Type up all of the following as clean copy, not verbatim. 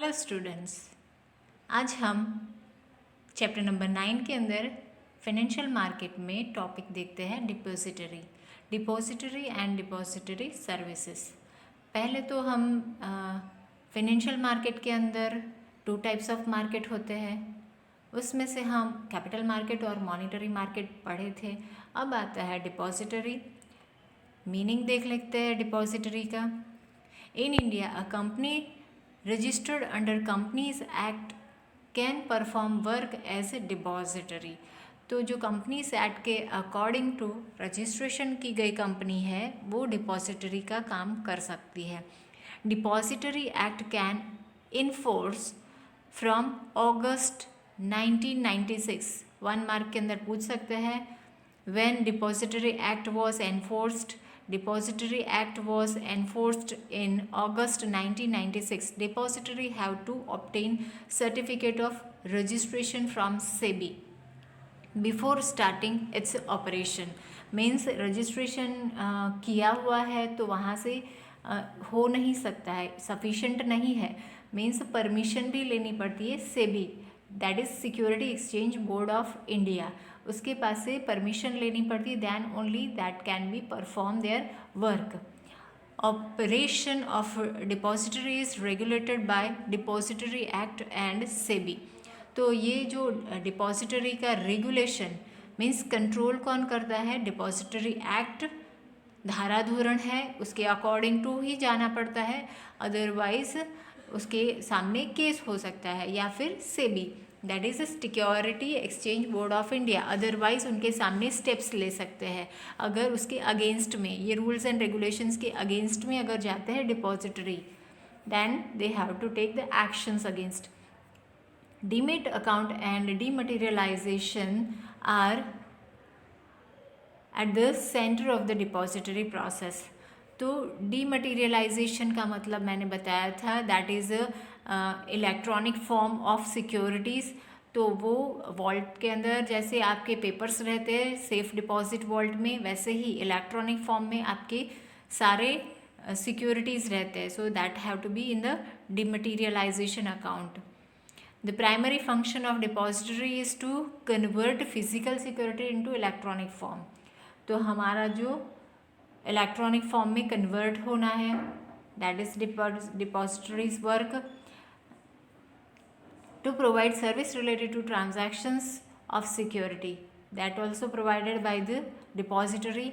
Hello students, आज हम chapter number 9 के अंदर फाइनेंशियल मार्केट में टॉपिक देखते हैं डिपॉजिटरी एंड डिपॉजिटरी सर्विसेज। पहले तो हम फाइनेंशियल मार्केट के अंदर 2 टाइप्स ऑफ मार्केट होते हैं, उसमें से हम कैपिटल मार्केट और मॉनेटरी मार्केट पढ़े थे। अब आता है डिपॉजिटरी। मीनिंग देख लेते हैं डिपॉजिटरी का। In India a company registered under companies act can perform work as a depository. तो जो कंपनीज एक्ट के अकॉर्डिंग टू रजिस्ट्रेशन की गई कंपनी है वो डिपॉजिटरी का काम कर सकती है। Depository act can enforce from August 1996। 1 mark के अंदर पूछ सकते हैं when depository act was enforced. Depository act was enforced in August 1996. Depository have to obtain certificate of registration from SEBI before starting its operation. Means registration किया हुआ है तो वहाँ से हो नहीं सकता है, सफिशेंट नहीं है। मीन्स परमिशन भी लेनी पड़ती है SEBI, that is security exchange board of India, उसके पास से परमिशन लेनी पड़ती है, then only that can be perform their work. Operation of depository is regulated by depository act and SEBI. तो ये जो डिपॉजिटरी का रेगुलेशन मीन्स कंट्रोल कौन करता है? डिपॉजिटरी एक्ट धाराधोरण है उसके अकॉर्डिंग टू ही जाना पड़ता है, अदरवाइज उसके सामने केस हो सकता है, या फिर SEBI that is security exchange board of India, otherwise उनके सामने स्टेप्स ले सकते हैं अगर उसके अगेंस्ट में, ये रूल्स एंड रेगुलेशंस के अगेंस्ट में अगर जाते हैं depository, then they have to take the actions against. Demat account and dematerialization are at the centre of the depository process. तो डीमटेरियलाइजेशन का मतलब मैंने बताया था, that is electronic form of securities. तो वो वॉल्ट के अंदर जैसे आपके पेपर्स रहते हैं सेफ डिपॉजिट वॉल्ट में, वैसे ही इलेक्ट्रॉनिक फॉर्म में आपके सारे सिक्योरिटीज़ रहते हैं। So that have to be in the dematerialization account. The primary function of depository is to convert physical security into electronic form. तो हमारा जो इलेक्ट्रॉनिक फॉर्म में कन्वर्ट होना है, that is depositories work to provide service related to transactions of security, that also provided by the depository.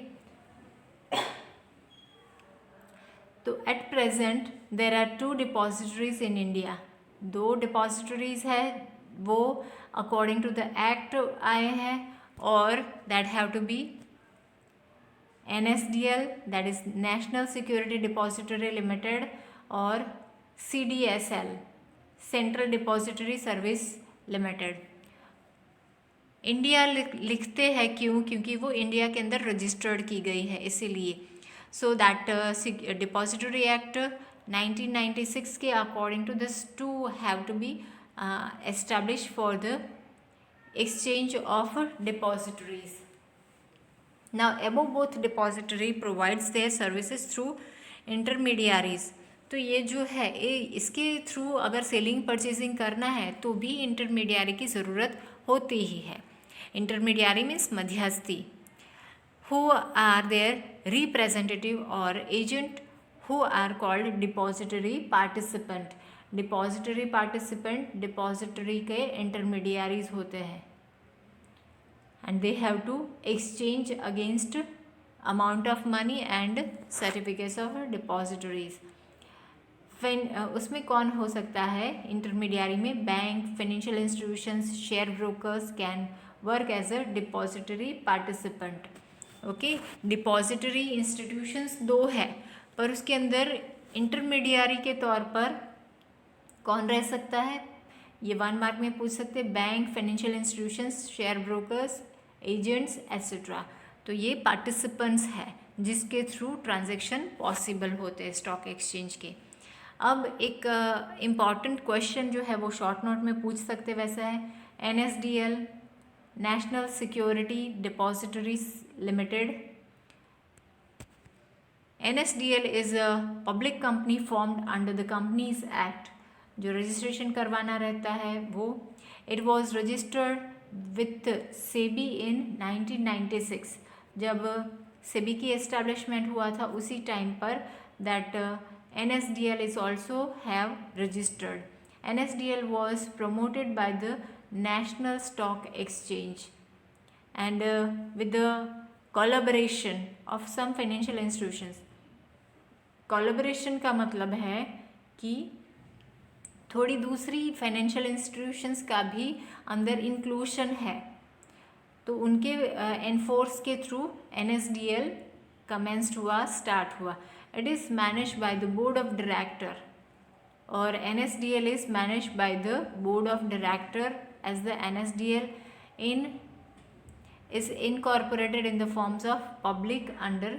तो at present there are 2 depositories in India. 2 depositories है वो according to the act आए हैं, और that have to be NSDL that is national security depository limited और CDSL central depository service limited. India लिखते हैं क्यों? क्योंकि वो इंडिया के अंदर रजिस्टर्ड की गई है इसीलिए। सो दैट डिपॉजिटरी एक्ट 1996 के according to this 2 have to be established for the exchange of depositories. Now above both depository provides their services through intermediaries. तो ये जो है इसके थ्रू अगर सेलिंग परचेजिंग करना है तो भी इंटरमीडियरी की ज़रूरत होती ही है। इंटरमीडियरी मीन्स मध्यस्थी, who are their representative or agent who are called depository participant. Depository participant depository के इंटरमीडियरीज होते हैं, and they have to exchange against amount of money and certificates of depositories. उसमें कौन हो सकता है इंटरमीडियरी में? Bank, financial institutions, share brokers can work as a depository participant. Okay, depository institutions 2 है, पर उसके अंदर इंटरमीडियरी के तौर पर कौन रह सकता है? ये 1 मार्क में पूछ सकते हैं, bank, financial institutions, share brokers, agents etcetera. तो ये पार्टिसिपेंट्स है जिसके थ्रू ट्रांजैक्शन पॉसिबल होते हैं स्टॉक एक्सचेंज के। अब एक इम्पॉर्टेंट क्वेश्चन जो है वो शॉर्ट नोट में पूछ सकते वैसा है, NSDL national security depositories limited. NSDL is a public company formed under the Companies Act. जो रजिस्ट्रेशन करवाना रहता है वो। It was registered with SEBI in 1996, जब सेबी की एस्टैब्लिशमेंट हुआ था उसी टाइम पर that NSDL is also have registered. NSDL was promoted by the National Stock Exchange and with the collaboration of some financial institutions. Collaboration का मतलब है कि थोड़ी दूसरी फाइनेंशियल इंस्टीट्यूशंस का भी अंदर इंक्लूशन है, तो उनके एनफोर्स के थ्रू NSDL कमेंस्ड हुआ, स्टार्ट हुआ। It is manage by the board of director, और NSDL is manage by the board of director as the NSDL is incorporated in the forms of public under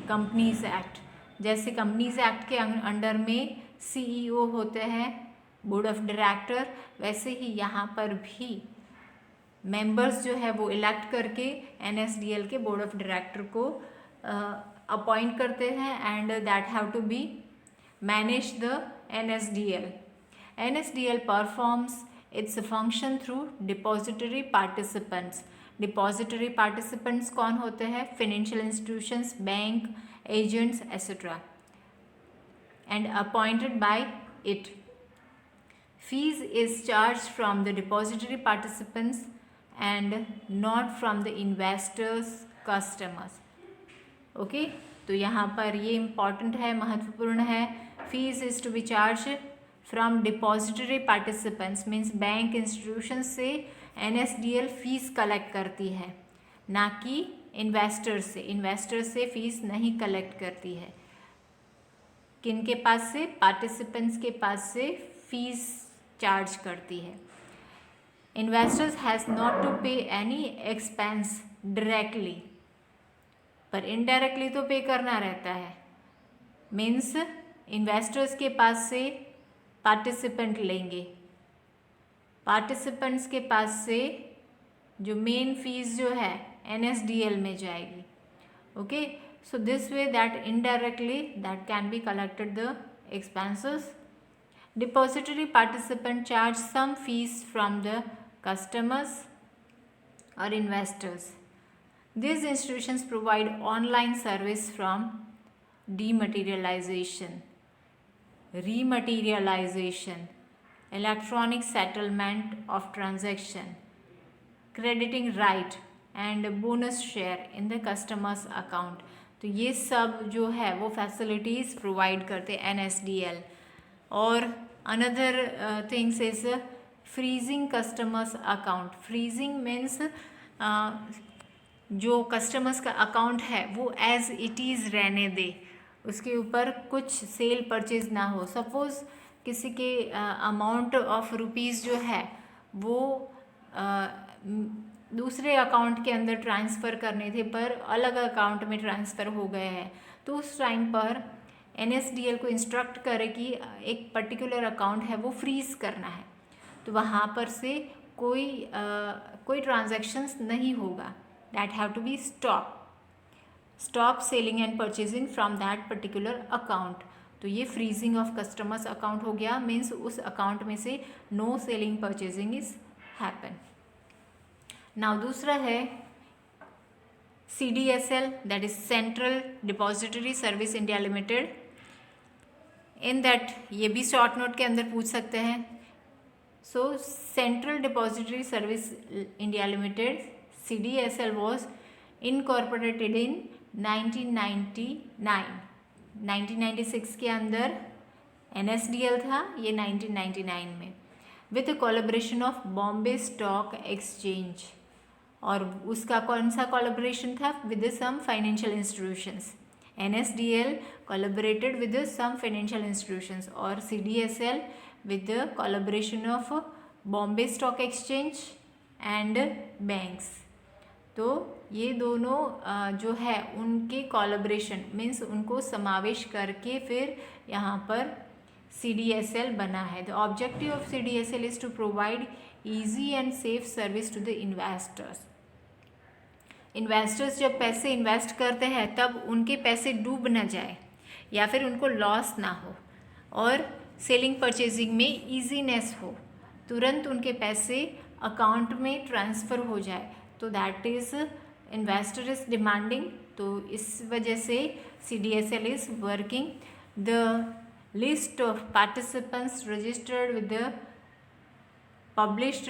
companies act. जैसे companies act के under में CEO होते हैं, board of director, वैसे ही यहाँ पर भी मेंबर्स जो है वो इलेक्ट करके NSDL के बोर्ड ऑफ डायरेक्टर को अपॉइंट करते हैं and that have to be manage the NSDL. NSDL performs its function through depository participants. Depository participants कौन होते हैं? Financial institutions, bank, agents etcetera, and appointed by it. Fees is charge from the depository participants and not from the investors customers. Okay, तो यहाँ पर ये important है, महत्वपूर्ण है. Fees is to be charge from depository participants means bank institution से NSDL fees collect करती है, ना कि इन्वेस्टर्स से. इन्वेस्टर्स से फीस नहीं कलेक्ट करती है. किन के पास से? पार्टिसिपेंट्स के पास से फीस चार्ज करती है. इन्वेस्टर्स हैज़ नॉट टू पे एनी एक्सपेंस डायरेक्टली, पर इनडायरेक्टली तो पे करना रहता है. मीन्स इन्वेस्टर्स के पास से पार्टिसिपेंट लेंगे, पार्टिसिपेंट्स के पास से जो मेन फीस जो है NSDL में जाएगी. Okay, so this way that indirectly that can be collected the expenses. Depository participant charge some fees from the customers और investors. These institutions provide online service from dematerialization, rematerialization, electronic settlement of transaction, crediting right and bonus share in the customer's account. तो ये सब जो है वो facilities provide करते NSDL. और another things is freezing customers account. Freezing means जो customers का अकाउंट है वो एज इट इज़ रहने दे, उसके ऊपर कुछ सेल परचेज ना हो. सपोज़ किसी के अमाउंट ऑफ रुपीज़ जो है वो दूसरे अकाउंट के अंदर ट्रांसफ़र करने थे पर अलग अकाउंट में ट्रांसफ़र हो गए हैं, तो उस टाइम पर NSDL को इंस्ट्रक्ट करे कि एक पर्टिकुलर अकाउंट है वो फ्रीज़ करना है, तो वहाँ पर से कोई ट्रांजैक्शंस नहीं होगा. That have to be stop selling and purchasing from that particular account. तो ये फ्रीजिंग ऑफ कस्टमर्स अकाउंट हो गया, मीन्स उस अकाउंट में से no selling purchasing is happen. Now दूसरा है CDSL, that is central depository service India limited. In that ये भी शॉर्ट नोट के अंदर पूछ सकते हैं. So central depository service India limited CDSL was incorporated in 1999. 1996 के अंदर NSDL था, ये 1999 में, with collaboration of Bombay stock exchange. और उसका कौन सा कोलैबोरेशन था? With some financial institutions. NSDL collaborated with some financial institutions और CDSL with collaboration of Bombay stock exchange and banks. तो ये दोनों जो है उनके कोलैबोरेशन मीन्स उनको समावेश करके फिर यहाँ पर CDSL बना है. The objective of CDSL is to provide easy and safe service to the investors. Investors जब पैसे इन्वेस्ट करते हैं तब उनके पैसे डूब ना जाए या फिर उनको लॉस ना हो, और सेलिंग परचेजिंग में ईजीनेस हो, तुरंत उनके पैसे अकाउंट में ट्रांसफ़र हो जाए, तो that is investor is demanding. तो इस वजह से CDSL is working the list of participants registered with the published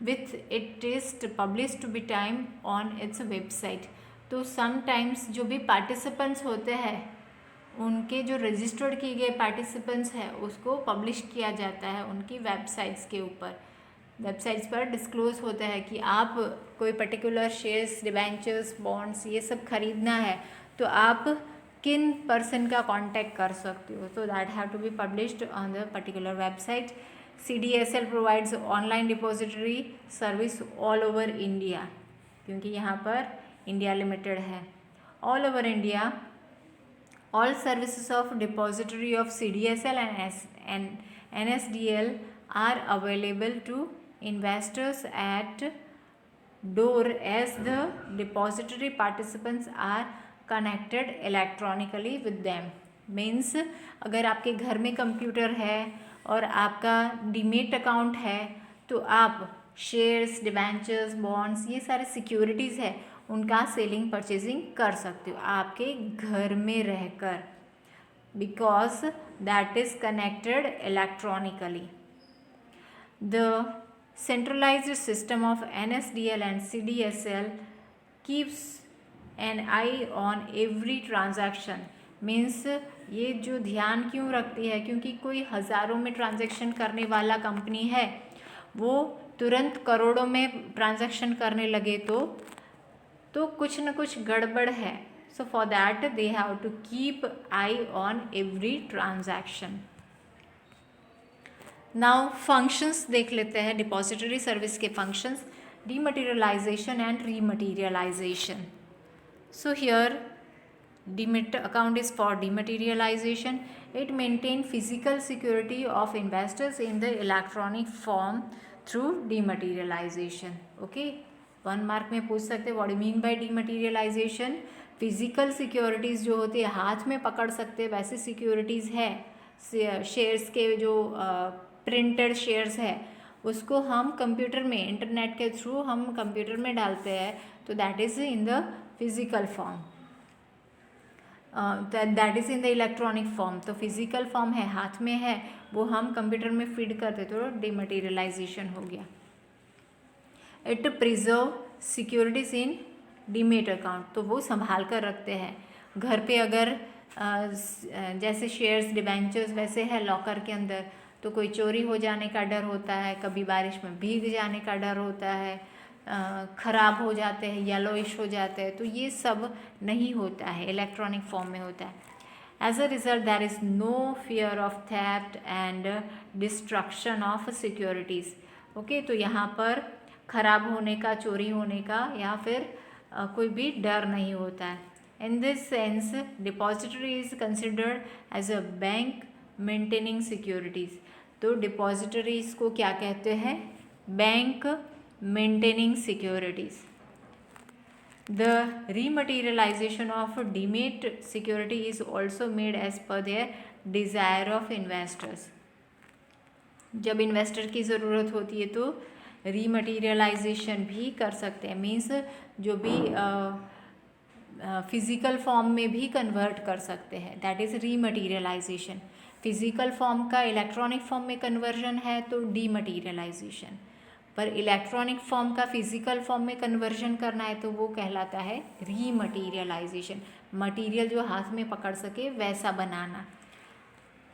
with it is published to be time on its website। तो समटाइम्स जो भी पार्टिसिपेंट्स होते हैं उनके जो रजिस्टर्ड किए गए पार्टिसिपेंट्स हैं उसको पब्लिश किया जाता है उनकी वेबसाइट्स के ऊपर। वेबसाइट्स पर डिस्क्लोज होता है कि आप कोई पर्टिकुलर शेयर्स, डिबेंचर्स, बॉन्ड्स ये सब खरीदना है तो आप किन पर्सन का कांटेक्ट कर सकते हो, तो that have to be published on the particular website. CDSL provides online depository service all over India, क्योंकि यहाँ पर इंडिया लिमिटेड है। All over India all services of depository of CDSL and NSDL are available to investors at door as the depository participants are connected electronically with them। Means अगर आपके घर में computer है और आपका डीमेट अकाउंट है तो आप शेयर्स, डिबेंचर्स, बॉन्ड्स ये सारे सिक्योरिटीज़ है उनका सेलिंग परचेजिंग कर सकते हो आपके घर में रहकर, because that is connected electronically. The centralised system of NSDL and CDSL keeps an eye on every transaction. Means ये जो ध्यान क्यों रखती है, क्योंकि कोई हज़ारों में ट्रांजैक्शन करने वाला कंपनी है वो तुरंत करोड़ों में ट्रांजैक्शन करने लगे तो कुछ न कुछ गड़बड़ है। So for that they have to keep eye on every transaction. Now functions देख लेते हैं डिपॉजिटरी सर्विस के functions, dematerialisation and rematerialisation. So here demat account is for dematerialisation. It maintain physical security of investors in the electronic form through dematerialisation. Okay, 1 mark में पूछ सकते what do mean by dematerialisation. Physical securities जो होती है हाथ में पकड़ सकते हैं वैसे सिक्योरिटीज़ है। शेयर्स के जो प्रिंटेड शेयर्स है उसको हम कंप्यूटर में इंटरनेट के थ्रू हम कंप्यूटर में डालते हैं तो that is in the physical form, that is in the electronic form. तो फिजिकल फॉर्म है, हाथ में है, वो हम कंप्यूटर में फीड करते तो डीमटेरियलाइजेशन हो गया। It preserve securities in demat account, तो वो संभाल कर रखते हैं। घर पे अगर जैसे शेयर्स, डिबेंचर्स वैसे है लॉकर के अंदर, तो कोई चोरी हो जाने का डर होता है, कभी बारिश में भीग जाने का डर होता है, ख़राब हो जाते हैं, येलोइश हो जाते हैं, तो ये सब नहीं होता है, इलेक्ट्रॉनिक फॉर्म में होता है। As a result there is no fear of theft and destruction of securities. Okay, तो यहाँ पर ख़राब होने का, चोरी होने का या फिर कोई भी डर नहीं होता है। In this sense depository is considered as a bank maintaining securities. तो डिपॉजिटरीज को क्या कहते हैं? Bank maintaining securities. The rematerialization of demat security is also made as per their desire of investors। जब इन्वेस्टर की ज़रूरत होती है तो रीमटेरियलाइजेशन भी कर सकते हैं, मीन्स जो भी फिज़िकल फॉर्म में भी कन्वर्ट कर सकते हैं, that is rematerialisation. Physical form का इलेक्ट्रॉनिक फॉर्म में कन्वर्जन है तो डीमटेरियलाइजेशन, पर इलेक्ट्रॉनिक फॉर्म का फिजिकल फॉर्म में कन्वर्जन करना है तो वो कहलाता है रीमटेरियलाइजेशन। मटेरियल जो हाथ में पकड़ सके वैसा बनाना।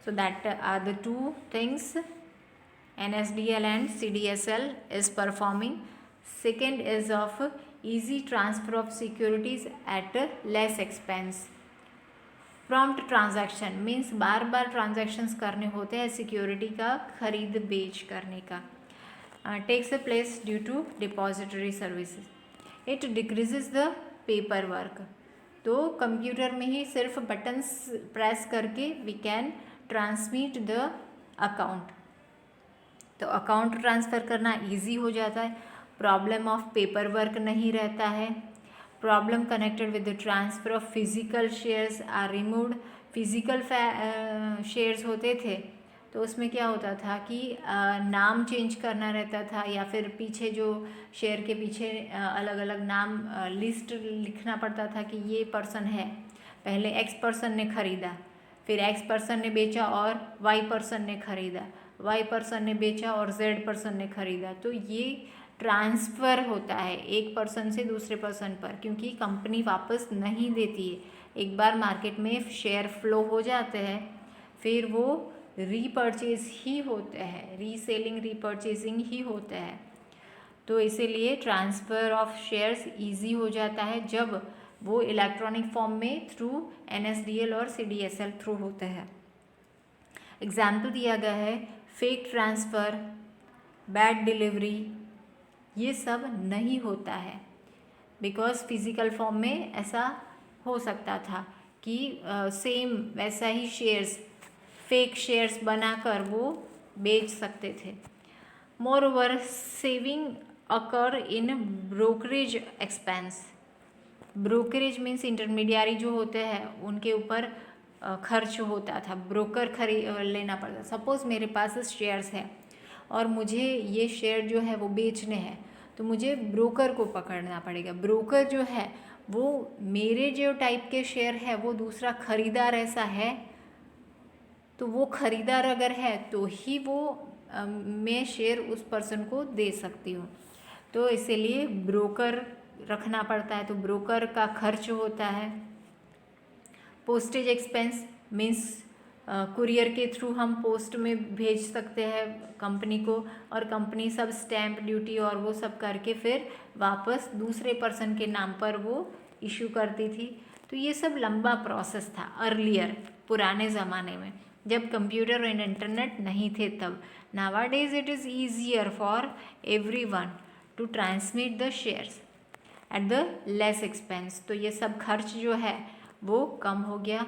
So that are the two things NSDL and CDSL is performing। Second is of easy transfer of securities at less expense। Prompt transaction means बार बार ट्रांजैक्शंस करने होते हैं सिक्योरिटी का खरीद बेच करने का। Takes a place due to depository services. It decreases the paper work. तो कंप्यूटर में ही सिर्फ बटन्स प्रेस करके we can transmit the account, तो अकाउंट ट्रांसफ़र करना इजी हो जाता है, प्रॉब्लम ऑफ पेपर वर्क नहीं रहता है। Problem connected with the transfer of physical shares are removed. Physical shares होते थे तो उसमें क्या होता था कि नाम चेंज करना रहता था, या फिर पीछे जो शेयर के पीछे अलग अलग नाम लिस्ट लिखना पड़ता था कि ये पर्सन है, पहले एक्स पर्सन ने खरीदा, फिर एक्स पर्सन ने बेचा और वाई पर्सन ने खरीदा, वाई पर्सन ने बेचा और जेड पर्सन ने खरीदा। तो ये ट्रांसफ़र होता है एक पर्सन से दूसरे पर्सन पर, क्योंकि कंपनी वापस नहीं देती है। एक बार मार्केट में शेयर फ्लो हो जाते हैं, फिर वो रीपर्चेज ही होते हैं, रीसेलिंग रीपर्चेजिंग ही होते हैं। तो इसीलिए ट्रांसफ़र ऑफ शेयर्स इजी हो जाता है जब वो इलेक्ट्रॉनिक फॉर्म में थ्रू NSDL और CDSL थ्रू होते हैं। एग्जाम्पल दिया गया है फेक ट्रांसफ़र, बैड डिलीवरी, ये सब नहीं होता है, बिकॉज फिज़िकल फॉर्म में ऐसा हो सकता था कि सेम वैसा ही शेयर्स, फेक शेयर्स बनाकर वो बेच सकते थे। Moreover saving occur in brokerage expense. Brokerage means intermediary जो होते हैं उनके ऊपर खर्च होता था, ब्रोकर लेना पड़ता। सपोज़ मेरे पास शेयर्स है और मुझे ये शेयर जो है वो बेचने हैं, तो मुझे ब्रोकर को पकड़ना पड़ेगा। ब्रोकर जो है वो मेरे जो टाइप के शेयर है वो दूसरा खरीदार ऐसा है, तो वो खरीदार अगर है तो ही वो मैं शेयर उस पर्सन को दे सकती हूँ। तो इसीलिए ब्रोकर रखना पड़ता है, तो ब्रोकर का खर्च होता है। पोस्टेज एक्सपेंस मीन्स कुरियर के थ्रू हम पोस्ट में भेज सकते हैं कंपनी को, और कंपनी सब स्टैम्प ड्यूटी और वो सब करके फिर वापस दूसरे पर्सन के नाम पर वो इशू करती थी। तो ये सब लंबा प्रोसेस था अर्लियर, पुराने ज़माने में, जब कंप्यूटर और इंटरनेट नहीं थे तब। Nowadays it is easier for everyone to transmit the shares at the less expense. तो ये सब खर्च जो है वो कम हो गया।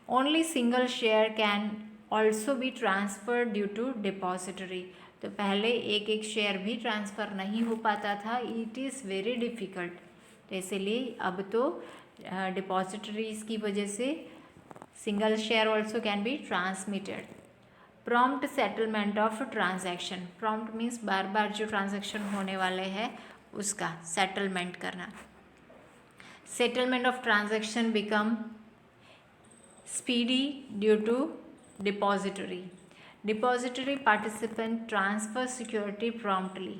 Only single share can also be transfer due to depository. तो पहले एक एक शेयर भी ट्रांसफ़र नहीं हो पाता था, इट इज़ वेरी डिफ़िकल्ट। तो इसीलिए अब तो डिपॉजिटरीज की वजह से single share also can be transmitted. Prompt settlement of transaction. Prompt means बार बार जो ट्रांजैक्शन होने वाले हैं उसका सेटलमेंट करना। Settlement of transaction become speedy due to depository. Depository participant transfer security promptly.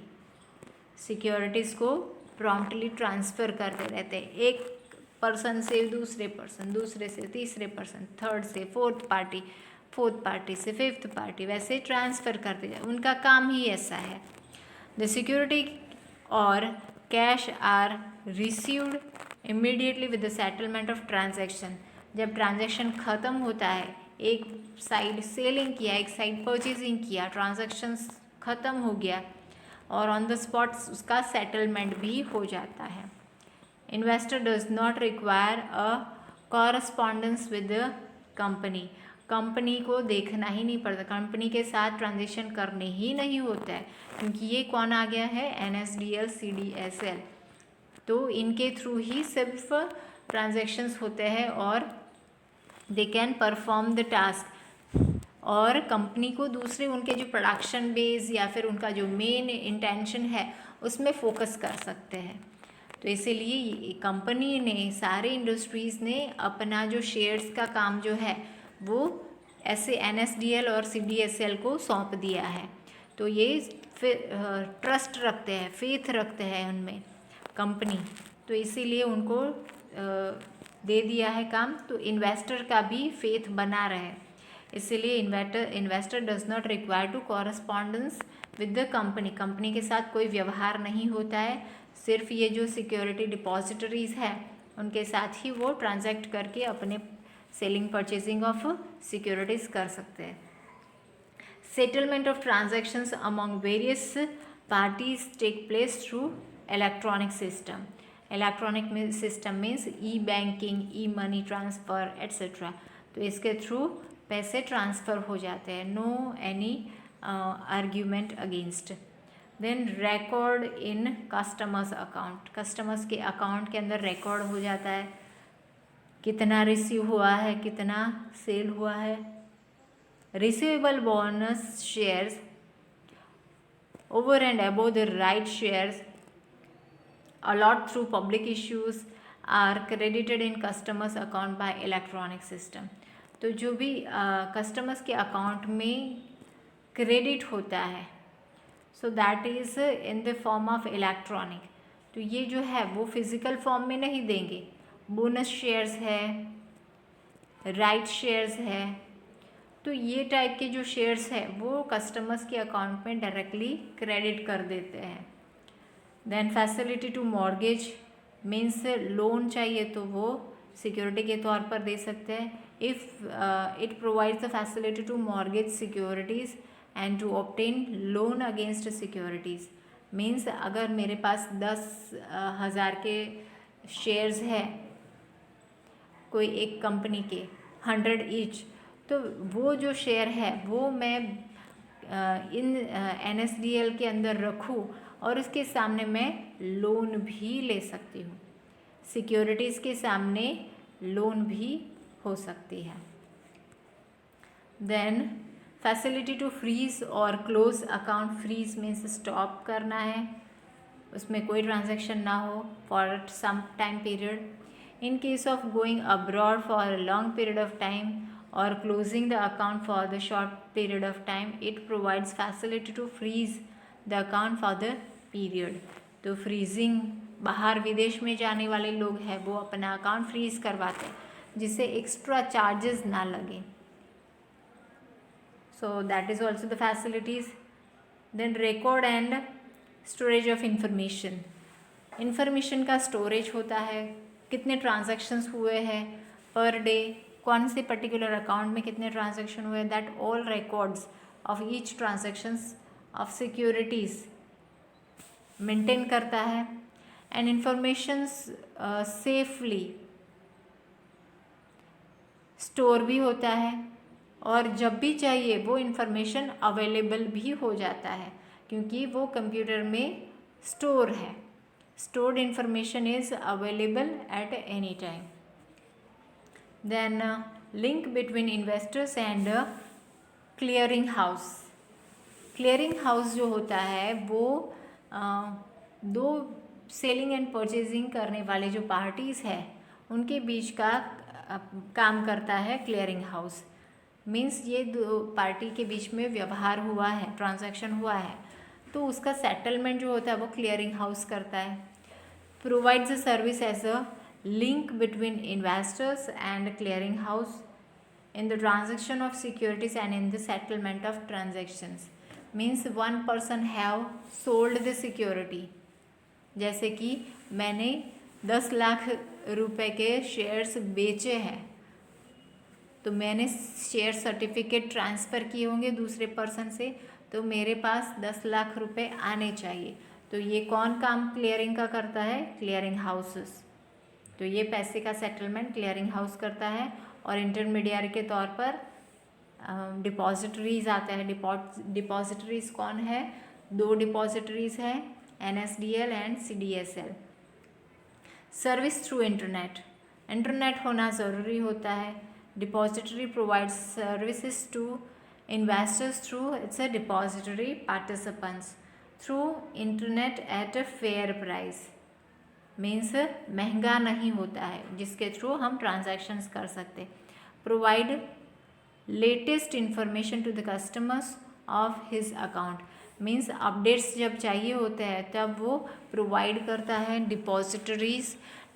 Securities को प्रॉम्प्टली ट्रांसफ़र करते रहते हैं, एक पर्सन से दूसरे पर्सन, दूसरे से तीसरे पर्सन, थर्ड से फोर्थ पार्टी, फोर्थ पार्टी से फिफ्थ पार्टी, वैसे ट्रांसफ़र करते जाए, उनका काम ही ऐसा है। द सिक्योरिटी और cash are received immediately with the settlement of transaction. जब ट्रांजैक्शन ख़त्म होता है, एक साइड सेलिंग किया, एक साइड परचेजिंग किया, ट्रांजैक्शन ख़त्म हो गया और ऑन द स्पॉट उसका सेटलमेंट भी हो जाता है। Investor does not require a correspondence with the company. Company को देखना ही नहीं पड़ता, कंपनी के साथ ट्रांजेक्शन करने ही नहीं होता है, क्योंकि ये कौन आ गया है, NSDL CDSL। तो इनके थ्रू ही सिर्फ ट्रांजेक्शन्स होते हैं और they can perform the task, और कंपनी को दूसरे उनके जो प्रोडक्शन बेस या फिर उनका जो मेन इंटेंशन है उसमें फोकस कर सकते हैं। तो इसीलिए कंपनी ने, सारे इंडस्ट्रीज़ ने अपना जो शेयर्स का काम जो है वो ऐसे NSDL और CDSL को सौंप दिया है। तो ये ट्रस्ट रखते हैं, फेथ रखते हैं उनमें कंपनी, तो इसीलिए उनको दे दिया है काम। तो इन्वेस्टर का भी फेथ बना रहे, इसीलिए investor does not require to correspondence with the company. Company के साथ कोई व्यवहार नहीं होता है, सिर्फ ये जो सिक्योरिटी डिपॉजिटरीज है उनके साथ ही वो ट्रांजैक्ट करके अपने सेलिंग परचेजिंग ऑफ सिक्योरिटीज कर सकते हैं। Settlement of transactions among various parties take place through electronic system. Electronic system means e-banking, e-money transfer etcetera. तो इसके थ्रू पैसे ट्रांसफ़र हो जाते हैं, no any argument against. Then record in customers account. Customers के अकाउंट के अंदर record हो जाता है कितना रिसीव हुआ है, कितना सेल हुआ है। Receivable bonus shares over and above the right shares allotted through public issues are credited in customers account by electronic system. तो जो भी कस्टमर्स के अकाउंट में क्रेडिट होता है, सो that is in the form of electronic. तो ये जो है वो फिजिकल फॉर्म में नहीं देंगे. बोनस शेयर्स है, राइट शेयर्स है, तो ये टाइप के जो शेयर्स है वो कस्टमर्स के अकाउंट में डायरेक्टली क्रेडिट कर देते हैं. Then facility to mortgage means loan चाहिए तो वो सिक्योरिटी के तौर पर दे सकते हैं. If it provides the facility to mortgage securities and to obtain loan against securities. Means अगर मेरे पास 10,000 के शेयर्स है कोई एक कंपनी के 100 ईच, तो वो जो शेयर है वो मैं इन NSDL के अंदर रखूँ और उसके सामने मैं लोन भी ले सकती हूँ. सिक्योरिटीज़ के सामने लोन भी हो सकती है. देन फैसिलिटी टू फ्रीज और close account. Freeze means stop करना है, उसमें कोई ट्रांजैक्शन ना हो for some time period. In case of going abroad for a long period of time or closing the account for the short period of time, it provides facility to freeze the account for the period. तो freezing, बाहर विदेश में जाने वाले लोग हैं वो अपना अकाउंट फ्रीज करवाते हैं जिससे एक्स्ट्रा चार्जेस ना लगे. So that is also the facilities. Then record and storage of information. Information का स्टोरेज होता है, कितने ट्रांजैक्शंस हुए हैं पर डे, कौन से पर्टिकुलर अकाउंट में कितने ट्रांजैक्शन हुए, that all records of each transactions of securities maintain करता है. एंड इंफॉर्मेशंस सेफली स्टोर भी होता है और जब भी चाहिए वो इंफॉर्मेशन अवेलेबल भी हो जाता है क्योंकि वो कंप्यूटर में स्टोर है. Stored information is available at any time. Then link between investors and clearing house. clearing house जो होता है वो दो सेलिंग एंड परचेजिंग करने वाले जो पार्टीज़ हैं उनके बीच का काम करता है क्लियरिंग हाउस. मीन्स ये दो पार्टी के बीच में व्यवहार हुआ है, ट्रांजैक्शन हुआ है, तो उसका सेटलमेंट जो होता है वो क्लियरिंग हाउस करता है. Provides a service as a link between investors and clearing house in the transaction of securities and in the settlement of transactions. Means one person have sold the security. जैसे कि मैंने 10 लाख रुपए के shares बेचे हैं तो मैंने शेयर सर्टिफिकेट ट्रांसफ़र किए होंगे दूसरे पर्सन से, तो मेरे पास 10 लाख रुपए आने चाहिए. तो ये कौन काम क्लियरिंग का करता है? Clearing houses. तो ये पैसे का सेटलमेंट क्लियरिंग हाउस करता है और इंटरमीडियरी के तौर पर डिपॉजिटरीज आता है. डिपॉजिटरीज कौन है? 2 डिपॉजिटरीज है, NSDL and CDSL. Service through internet. Internet होना ज़रूरी होता है. Depository provides services to investors through its a depository participants through internet at a fair price. Means महंगा नहीं होता है जिसके थ्रू हम ट्रांजैक्शंस कर सकते. Provide latest information to the customers of his account. Means updates जब चाहिए होते हैं तब वो प्रोवाइड करता है.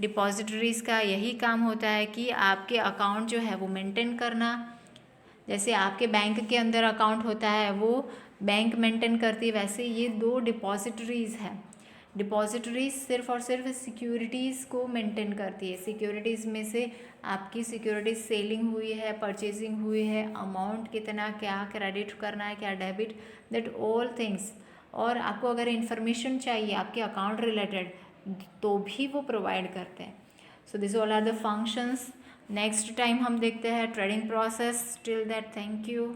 डिपॉजिटरीज़ का यही काम होता है कि आपके अकाउंट जो है वो मेंटेन करना. जैसे आपके बैंक के अंदर अकाउंट होता है वो बैंक मेंटेन करती है, वैसे ये 2 डिपॉजिटरीज़ हैं. डिपॉजिटरीज सिर्फ और सिर्फ सिक्योरिटीज़ को मेंटेन करती है. सिक्योरिटीज़ में से आपकी सिक्योरिटीज सेलिंग हुई है, परचेजिंग हुई है, अमाउंट कितना, क्या क्रेडिट करना है, क्या डेबिट, दैट ऑल थिंग्स. और आपको अगर इन्फॉर्मेशन चाहिए आपके अकाउंट रिलेटेड तो भी वो प्रोवाइड करते हैं. So this all are the functions. Next time हम देखते हैं trading process. Till that, thank you.